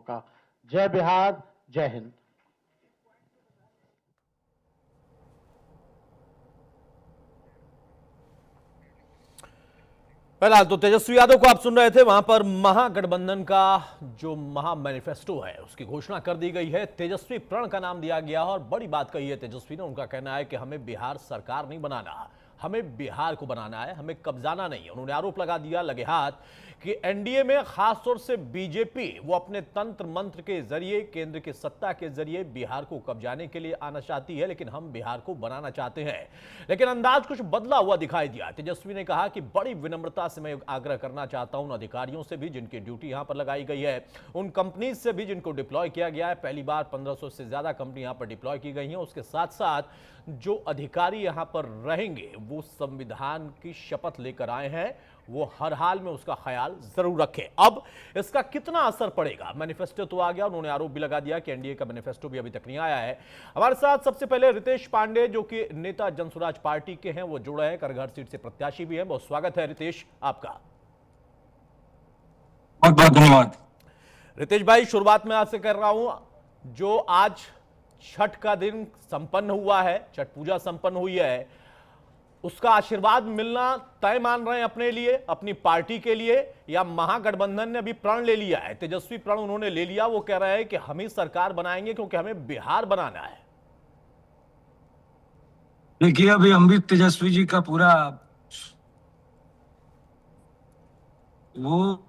का। जय बिहार, जय हिंद। फिलहाल तो तेजस्वी यादव को आप सुन रहे थे। वहां पर महागठबंधन का जो महा मैनिफेस्टो है उसकी घोषणा कर दी गई है। तेजस्वी प्रण का नाम दिया गया और बड़ी बात कही है तेजस्वी ने। उनका कहना है कि हमें बिहार सरकार नहीं बनाना, हमें बिहार को बनाना है, हमें कब्जाना नहीं है। उन्होंने आरोप लगा दिया लगे हाथ कि एनडीए में खासतौर से बीजेपी वो अपने तंत्र मंत्र के जरिए, केंद्र की सत्ता के जरिए बिहार को कब्जाने के लिए आना चाहती है, लेकिन हम बिहार को बनाना चाहते हैं। लेकिन अंदाज कुछ बदला हुआ दिखाई दिया। तेजस्वी ने कहा कि बड़ी विनम्रता से मैं आग्रह करना चाहता हूं उन अधिकारियों से भी जिनकी ड्यूटी यहां पर लगाई गई है, उन कंपनीज से भी जिनको डिप्लॉय किया गया है। पहली बार 1500 से ज्यादा कंपनी यहां पर डिप्लॉय की गई हैं। उसके साथ साथ जो अधिकारी यहां पर रहेंगे वो संविधान की शपथ लेकर आए हैं, वो हर हाल में उसका ख्याल जरूर रखें। अब इसका कितना असर पड़ेगा? मैनिफेस्टो तो आ गया, उन्होंने आरोप भी लगा दिया कि एनडीए का मैनिफेस्टो भी अभी तक नहीं आया है। हमारे साथ सबसे पहले रितेश पांडे जो कि नेता जनसुराज पार्टी के हैं, वो जुड़े हैं, करगहर सीट से प्रत्याशी भी हैं। बहुत स्वागत है रितेश आपका। बहुत बहुत धन्यवाद। रितेश भाई, शुरुआत में आपसे कर रहा हूं, जो आज छठ का दिन संपन्न हुआ है, छठ पूजा संपन्न हुई है, उसका आशीर्वाद मिलना तय मान रहे हैं अपने लिए, अपनी पार्टी के लिए, या महागठबंधन ने अभी प्रण ले लिया है? तेजस्वी प्रण उन्होंने ले लिया, वो कह रहे हैं कि हम ही सरकार बनाएंगे क्योंकि हमें बिहार बनाना है। देखिए, अभी अमृत तेजस्वी जी का पूरा वो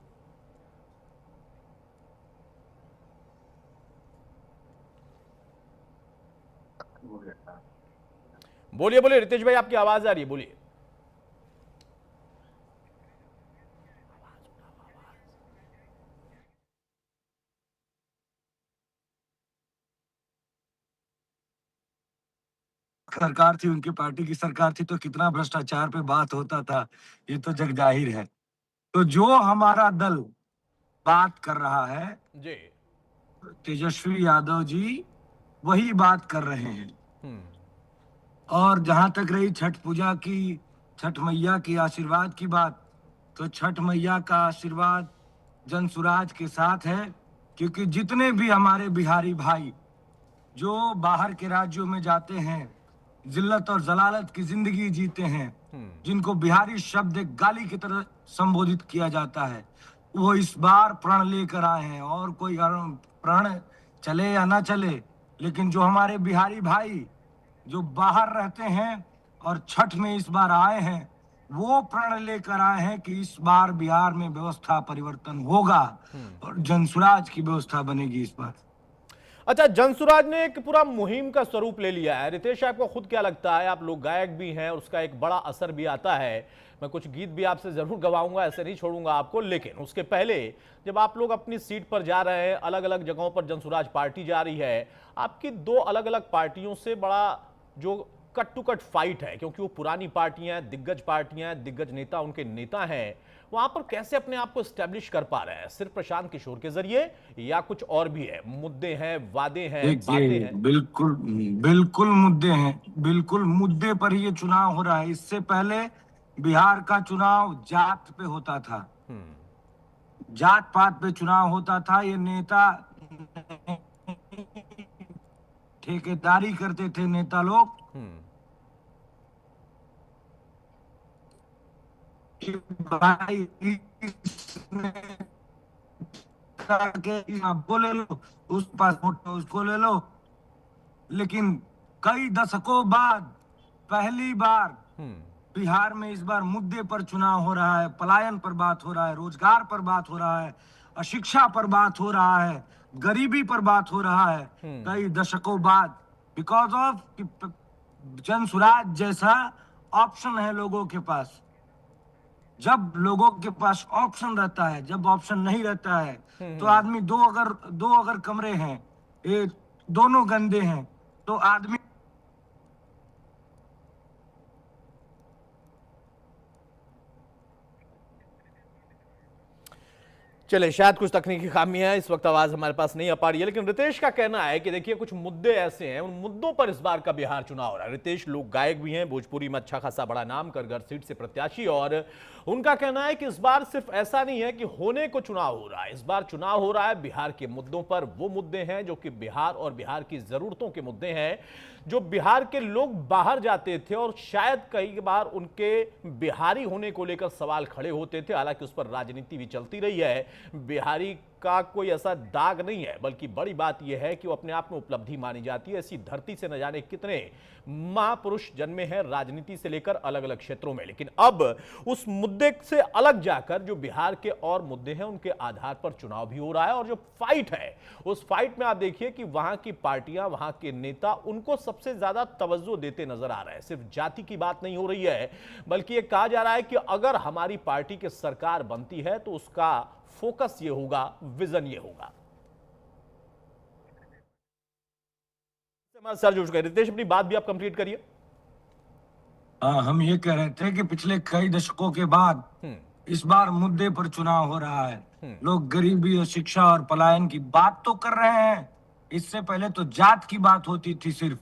बोलिए बोलिए रितेश भाई, आपकी आवाज आ रही है, बोलिए। सरकार थी, उनकी पार्टी की सरकार थी, तो कितना भ्रष्टाचार पे बात होता था, ये तो जग जाहिर है। तो जो हमारा दल बात कर रहा है, जी। तेजस्वी यादव जी वही बात कर रहे हैं। और जहां तक रही छठ पूजा की, छठ मैया की आशीर्वाद की बात, तो छठ मैया का आशीर्वाद जनसुराज के साथ है। क्योंकि जितने भी हमारे बिहारी भाई जो बाहर के राज्यों में जाते हैं, जिल्लत और जलालत की जिंदगी जीते हैं, जिनको बिहारी शब्द एक गाली की तरह संबोधित किया जाता है, वो इस बार प्रण लेकर आए हैं। और कोई प्रण चले या ना चले, लेकिन जो हमारे बिहारी भाई जो बाहर रहते हैं और छठ में इस बार आए हैं, वो प्रण लेकर आए हैं कि इस बार बिहार में व्यवस्था परिवर्तन होगा और जनसुराज की व्यवस्था बनेगी इस बार। अच्छा, जनसुराज ने एक पूरा मुहिम का स्वरूप ले लिया है। रितेश, आपको खुद क्या लगता है? आप लोग गायक भी हैं, उसका एक बड़ा असर भी आता है। मैं कुछ गीत भी आपसे जरूर गवाऊंगा, ऐसे नहीं छोड़ूंगा आपको, लेकिन उसके पहले जब आप लोग अपनी सीट पर जा रहे हैं, अलग अलग जगहों पर जनसुराज पार्टी जा रही है, आपकी दो अलग अलग पार्टियों से बड़ा जो कट टू कट फाइट है, क्योंकि वो पुरानी पार्टियां, दिग्गज दिग्गज नेता उनके नेता हैं, वहां पर कैसे अपने आप को स्टैब्लिश कर पा रहे हैं? सिर्फ प्रशांत किशोर के जरिए या कुछ और भी है? मुद्दे हैं, वादे हैं, बातें देखिए, हैं? बिल्कुल बिल्कुल मुद्दे हैं, बिल्कुल मुद्दे पर ये चुनाव हो रहा है। इससे पहले बिहार का चुनाव जात पे होता था, जात पात पे चुनाव होता था। ये नेता ठेकेदारी करते थे नेता लोग कि भाई आपको ले लो, उस पासपोर्ट उसको ले लो। लेकिन कई दशकों बाद पहली बार बिहार में इस बार मुद्दे पर चुनाव हो रहा है। पलायन पर बात हो रहा है, रोजगार पर बात हो रहा है, अशिक्षा पर बात हो रहा है, गरीबी पर बात हो रहा है, कई दशकों बाद। बिकॉज ऑफ जनसुराज जैसा ऑप्शन है लोगों के पास। जब लोगों के पास ऑप्शन रहता है, जब ऑप्शन नहीं रहता है, तो आदमी दो अगर कमरे हैं, ये दोनों गंदे हैं, तो आदमी चले, शायद कुछ तकनीकी खामियां हैं, इस वक्त आवाज हमारे पास नहीं आ पा रही है, लेकिन रितेश का कहना है कि देखिए कुछ मुद्दे ऐसे हैं, उन मुद्दों पर इस बार का बिहार चुनाव हो रहा है। रितेश लोक गायक भी हैं, भोजपुरी में अच्छा खासा बड़ा नाम, करगर सीट से प्रत्याशी, और उनका कहना है कि इस बार सिर्फ ऐसा नहीं है कि होने को चुनाव हो रहा है, इस बार चुनाव हो रहा है बिहार के मुद्दों पर। वो मुद्दे हैं जो कि बिहार और बिहार की जरूरतों के मुद्दे हैं, जो बिहार के लोग बाहर जाते थे और शायद कई बार उनके बिहारी होने को लेकर सवाल खड़े होते थे। हालांकि उस पर राजनीति भी चलती रही है, बिहारी का कोई ऐसा दाग नहीं है, बल्कि बड़ी बात यह है कि वो अपने आप में उपलब्धि मानी जाती है। ऐसी धरती से न जाने कितने महापुरुष जन्मे हैं राजनीति से लेकर अलग अलग क्षेत्रों में, लेकिन अब उस मुद्दे से अलग जाकर जो बिहार के और मुद्दे हैं उनके आधार पर चुनाव भी हो रहा है। और जो फाइट है, उस फाइट में आप देखिए कि वहां की पार्टियां, वहां के नेता उनको सबसे ज्यादा तवज्जो देते नजर आ रहे हैं। सिर्फ जाति की बात नहीं हो रही है, बल्कि यह कहा जा रहा है कि अगर हमारी पार्टी की सरकार बनती है तो उसका फोकस ये होगा, विजन ये होगा। सर जुड़ गए, रितेश अपनी बात भी आप कंप्लीट करिए। हाँ, हम ये कह रहे थे कि पिछले कई दशकों के बाद इस बार मुद्दे पर चुनाव हो रहा है। लोग गरीबी और शिक्षा और पलायन की बात तो कर रहे हैं। इससे पहले तो जात की बात होती थी सिर्फ,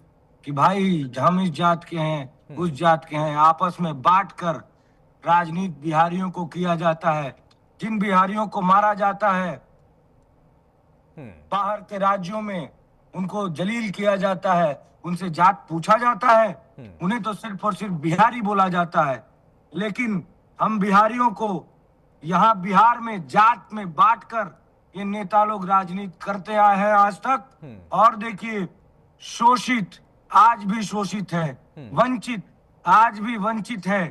कि भाई हम इस जात के हैं, उस जात के हैं, आपस में बांटकर राजनीति बिहारियों को किया जाता है। जिन बिहारियों को मारा जाता है बाहर के राज्यों में, उनको जलील किया जाता है, उनसे जात पूछा जाता है, उन्हें तो सिर्फ और सिर्फ बिहारी बोला जाता है। लेकिन हम बिहारियों को यहाँ बिहार में जात में बांटकर ये नेता लोग राजनीति करते आए हैं आज तक। और देखिए, शोषित आज भी शोषित है, वंचित आज भी वंचित है,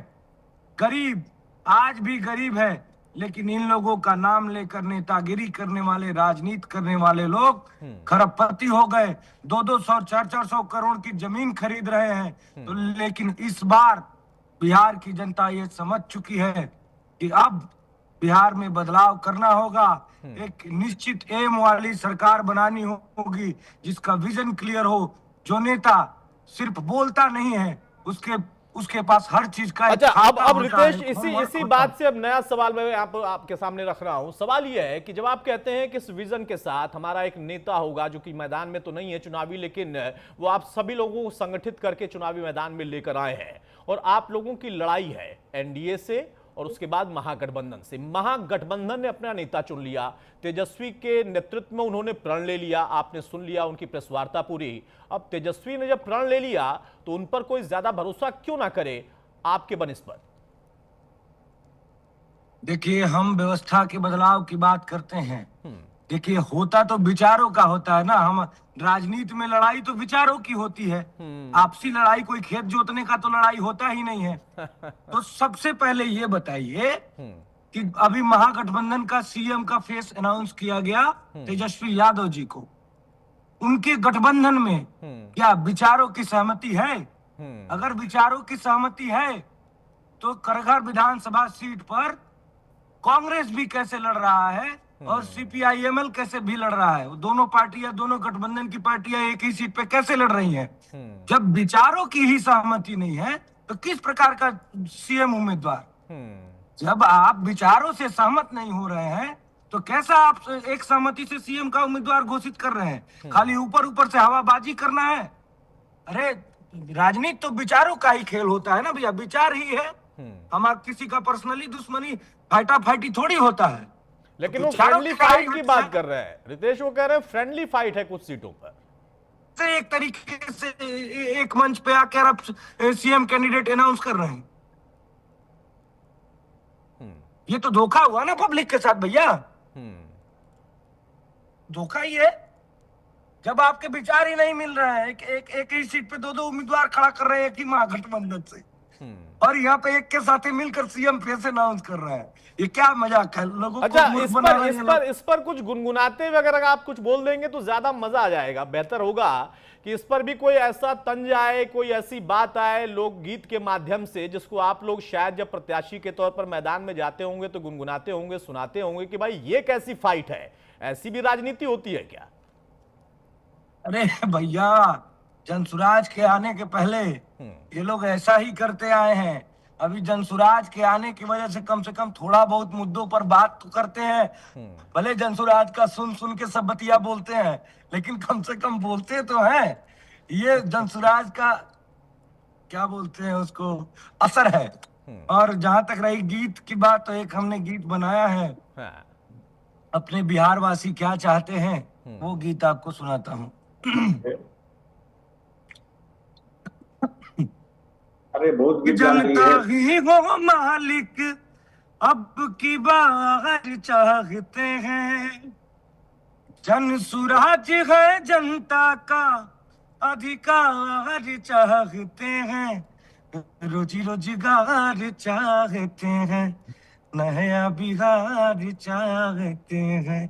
गरीब आज भी गरीब है। लेकिन इन लोगों का नाम लेकर नेतागिरी करने वाले, राजनीति करने वाले लोग खरबपति हो गए, 200-200, 400-400 करोड़ की जमीन खरीद रहे हैं। तो लेकिन इस बार बिहार की जनता ये समझ चुकी है कि अब बिहार में बदलाव करना होगा। एक निश्चित एम वाली सरकार बनानी होगी, जिसका विजन क्लियर हो, जो नेता सिर्फ बोलता नहीं है, उसके पास हर चीज का। अच्छा, अब रितेश इसी बात से अब नया सवाल मैं आपके सामने रख रहा हूं। सवाल यह है कि जब आप कहते हैं कि इस विजन के साथ हमारा एक नेता होगा जो कि मैदान में तो नहीं है चुनावी, लेकिन वो आप सभी लोगों को संगठित करके चुनावी मैदान में लेकर आए हैं, और आप लोगों की लड़ाई है एनडीए से और उसके बाद महागठबंधन से। महागठबंधन ने अपना नेता चुन लिया, तेजस्वी के नेतृत्व में उन्होंने प्रण ले लिया, आपने सुन लिया उनकी प्रेस वार्ता पूरी। अब तेजस्वी ने जब प्रण ले लिया तो उन पर कोई ज्यादा भरोसा क्यों ना करे आपके बनिस्बत? देखिए, हम व्यवस्था के बदलाव की बात करते हैं। देखिए, होता तो विचारों का होता है ना। हम राजनीति में लड़ाई तो विचारों की होती है, आपसी लड़ाई कोई खेत जोतने का तो लड़ाई होता ही नहीं है। तो सबसे पहले ये बताइए कि अभी महागठबंधन का सीएम का फेस अनाउंस किया गया तेजस्वी यादव जी को। उनके गठबंधन में क्या विचारों की सहमति है? अगर विचारों की सहमति है तो करगर विधानसभा सीट पर कांग्रेस भी कैसे लड़ रहा है और सीपीआईएमएल कैसे भी लड़ रहा है? वो दोनों पार्टियां, दोनों गठबंधन की पार्टियां एक ही सीट पे कैसे लड़ रही हैं? जब विचारों की ही सहमति नहीं है तो किस प्रकार का सीएम उम्मीदवार? जब आप विचारों से सहमत नहीं हो रहे हैं तो कैसा आप एक सहमति से सीएम का उम्मीदवार घोषित कर रहे हैं? खाली ऊपर ऊपर से हवाबाजी करना है? अरे, राजनीति तो विचारों का ही खेल होता है ना भैया, विचार ही है। हमारा किसी का पर्सनली दुश्मनी, फाइटा फाइटी थोड़ी होता है। लेकिन वो फ्रेंडली फाइट की बात कर रहे हैं रितेश, वो कह रहे हैं फ्रेंडली फाइट है कुछ सीटों पर। एक तरीके से एक मंच पे आकर आप सीएम कैंडिडेट अनाउंस कर रहे हैं, ये तो धोखा हुआ ना पब्लिक के साथ भैया। धोखा ही है। जब आपके विचार ही नहीं मिल रहे हैं, एक ही सीट पे दो उम्मीदवार खड़ा कर रहे हैं एक ही महागठबंधन से, और यहाँ पे एक के साथ ही मिलकर सीएम फेस अनाउंस कर रहा है, ये क्या मजाक है लोगों को? अच्छा, इस पर कुछ गुनगुनाते हुए अगर आप कुछ बोल देंगे तो ज्यादा मजा आ जाएगा। बेहतर होगा कि इस पर भी कोई ऐसा तंज आए, कोई ऐसी बात आए लोकगीत के माध्यम से, जिसको आप लोग शायद जब प्रत्याशी के तौर पर मैदान में जाते होंगे तो गुनगुनाते होंगे, सुनाते होंगे कि भाई ये कैसी फाइट है, ऐसी भी राजनीति होती है क्या? अरे भैया, जनसुराज के आने के पहले ये लोग ऐसा ही करते आए हैं। अभी जनसुराज के आने की वजह से कम थोड़ा बहुत मुद्दों पर बात तो करते हैं। भले जनसुराज का सुन सुन के सब बतिया बोलते हैं, लेकिन कम से कम बोलते तो हैं। ये जनसुराज का क्या बोलते हैं उसको, असर है। और जहां तक रही गीत की बात, तो एक हमने गीत बनाया है, हाँ। अपने बिहार वासी क्या चाहते हैं, वो गीत आपको सुनाता हूँ। अरे बहुत गीत गा रही जनता है। ही हो मालिक, अब की बात चाहते हैं। जन सुराज है जनता का अधिकार चाहते हैं। रोजी रोजगार चाहते हैं, नया बिहार चाहते हैं।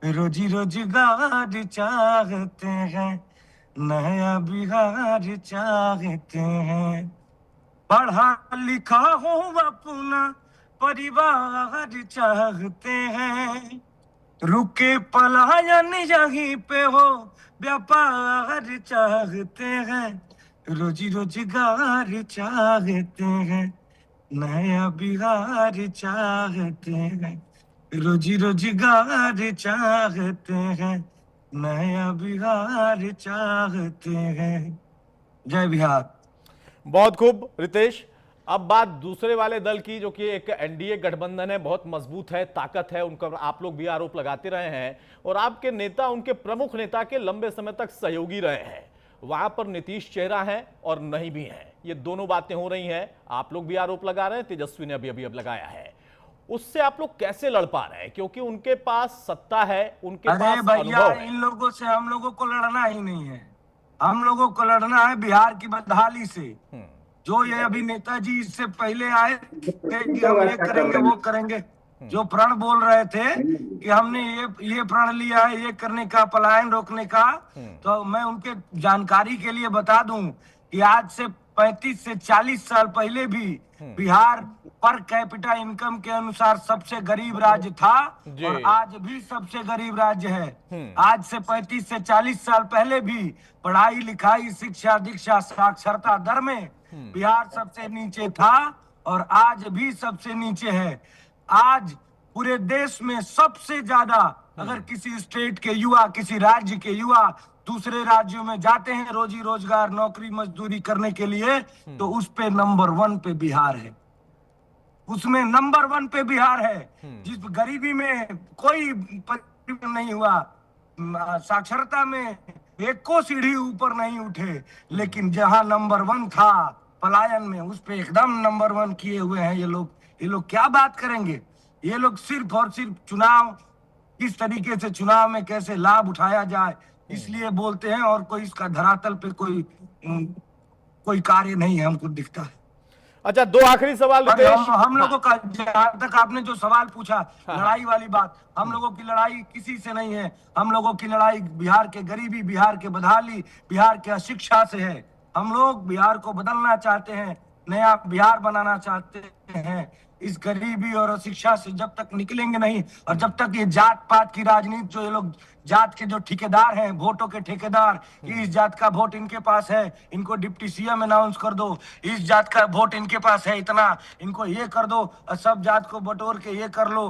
रोजी रोजगार चाहते हैं, नया बिहार चाहते हैं। पढ़ा लिखा हो अपना परिवार चाहते हैं। रुके पलायन यहीं पे हो व्यापार चाहते हैं। रोजी रोजगार चाहते हैं, नया बिहार चाहते हैं। रोजी रोजगार चाहते हैं, नया बिहार चाहते हैं। जय बिहार। बहुत खूब रितेश। अब बात दूसरे वाले दल की, जो कि एक एनडीए गठबंधन है, बहुत मजबूत है, ताकत है, उनका आप लोग भी आरोप लगाते रहे हैं और आपके नेता, उनके प्रमुख नेता के लंबे समय तक सहयोगी रहे हैं। वहां पर नीतीश चेहरा है और नहीं भी है, ये दोनों बातें हो रही हैं। आप लोग भी आरोप लगा रहे हैं, तेजस्वी ने अभी अब लगाया है। उससे आप लोग कैसे लड़ पा रहे हैं, क्योंकि उनके पास सत्ता है, उनके पास भैया, अनुभव है। इन लोगों से हम लोगों को लड़ना ही नहीं है। हम लोगों को लड़ना है बिहार की बदहाली से। जो ये अभी नेताजी इससे पहले आए थे कि हम ये करेंगे वो करेंगे, जो प्रण बोल रहे थे कि हमने ये प्रण लिया है, ये करने का, पलायन रोकने का, तो मैं उनके जानकारी के लिए बता दूं कि आज से 35 से 40 साल पहले भी बिहार पर कैपिटा इनकम के अनुसार सबसे गरीब राज्य था और आज भी सबसे गरीब राज्य है। आज से 35 से 40 साल पहले भी पढ़ाई लिखाई, शिक्षा, दीक्षा, साक्षरता दर में बिहार सबसे नीचे था और आज भी सबसे नीचे है। आज पूरे देश में सबसे ज्यादा अगर किसी स्टेट के युवा, किसी राज्य के युवा दूसरे राज्यों में जाते हैं रोजी रोजगार, नौकरी मजदूरी करने के लिए, तो उस पे नंबर 1 पे बिहार है। उसमें नंबर 1 पे बिहार है। जिस गरीबी में कोई परिवर्तन नहीं हुआ, साक्षरता में एक को सीढ़ी ऊपर नहीं उठे, लेकिन जहां नंबर 1 था पलायन में, उस पे एकदम नंबर 1 किए हुए हैं ये लोग। ये लोग क्या बात करेंगे? ये लोग सिर्फ और सिर्फ चुनाव, किस तरीके से चुनाव में कैसे लाभ उठाया जाए, इसलिए बोलते हैं, और कोई इसका धरातल पे कोई कार्य नहीं है हमको दिखता है। अच्छा, 2 आखिरी सवाल रितेश। हम लोगों का, जहां तक आपने जो सवाल पूछा, लड़ाई वाली बात, हम लोगों की लड़ाई किसी से नहीं है। हम लोगों की लड़ाई बिहार के गरीबी, बिहार के बदहाली, बिहार के अशिक्षा से है। हम लोग बिहार को बदलना चाहते हैं, नया बिहार बनाना चाहते हैं। इस गरीबी और अशिक्षा से जब तक निकलेंगे नहीं, और जब तक ये जात पात की राजनीति, जो ये लोग जात के जो ठेकेदार हैं, वोटों के ठेकेदार, इस जात का वोट इनके पास है, इनको डिप्टी सीएम अनाउंस कर दो, इस जात का वोट इनके पास है इतना, इनको ये कर दो, और सब जात को बटोर के ये कर लो,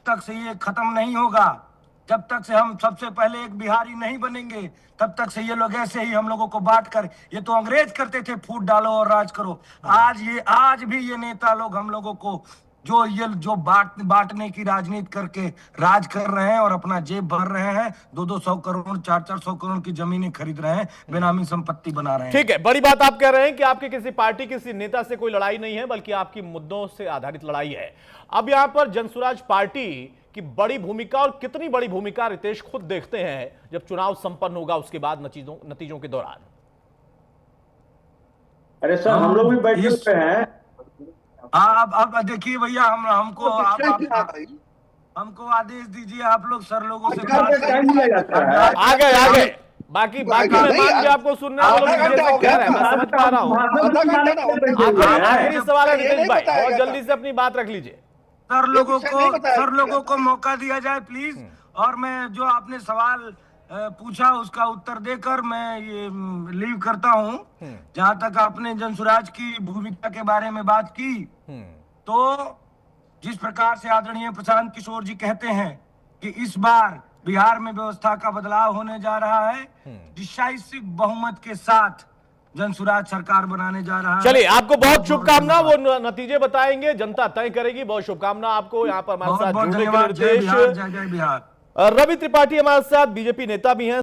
तक से ये खत्म नहीं होगा। जब तक से हम सबसे पहले एक बिहारी नहीं बनेंगे, तब तक से ये लोग ऐसे ही हम लोगों को बांट कर, ये तो अंग्रेज करते थे, फूट डालो और राज करो। आज भी ये नेता लोग हम लोगों को जो बांटने की राजनीति करके राज कर रहे हैं और अपना जेब भर रहे हैं। 200 करोड़ 400 करोड़ की जमीनें खरीद रहे हैं, बेनामी संपत्ति बना रहे हैं। ठीक है, बड़ी बात आप कह रहे हैं कि आपकी किसी पार्टी, किसी नेता से कोई लड़ाई नहीं है, बल्कि आपकी मुद्दों से आधारित लड़ाई है। अब यहां पर जनसुराज पार्टी की बड़ी भूमिका, और कितनी बड़ी भूमिका रितेश खुद देखते हैं जब चुनाव संपन्न होगा उसके बाद नतीजों के दौरान। अरे सर, हम लोग भी बैठे हुए हैं। अब देखिए भैया, हमको आदेश दीजिए, आप लोग सर लोगों से आ गए बाकी मेहमान भी आपको सुनने कह रहे हैं, मैं समझ पा रहा हूँ। आखिरी सवाल है रितेश भाई, और जल्दी से अपनी बात रख लीजिए। सर लोगों को मौका दिया जाए प्लीज। और मैं जो आपने सवाल पूछा उसका उत्तर देकर मैं ये लीव करता हूं। जहां तक आपने जनसुराज की भूमिका के बारे में बात की, तो जिस प्रकार से आदरणीय प्रशांत किशोर जी कहते हैं कि इस बार बिहार में व्यवस्था का बदलाव होने जा रहा है, डिसाइसिव बहुमत के साथ जनसुराज सरकार बनाने जा रहा है। चलिए, आपको बहुत शुभकामना। वो नतीजे बताएंगे, जनता तय करेगी। बहुत शुभकामना आपको यहाँ पर हमारे साथ जुड़ने के धन्यवाद। जय निर्देश। बिहार, जय जय बिहार। रवि त्रिपाठी हमारे साथ बीजेपी नेता भी हैं।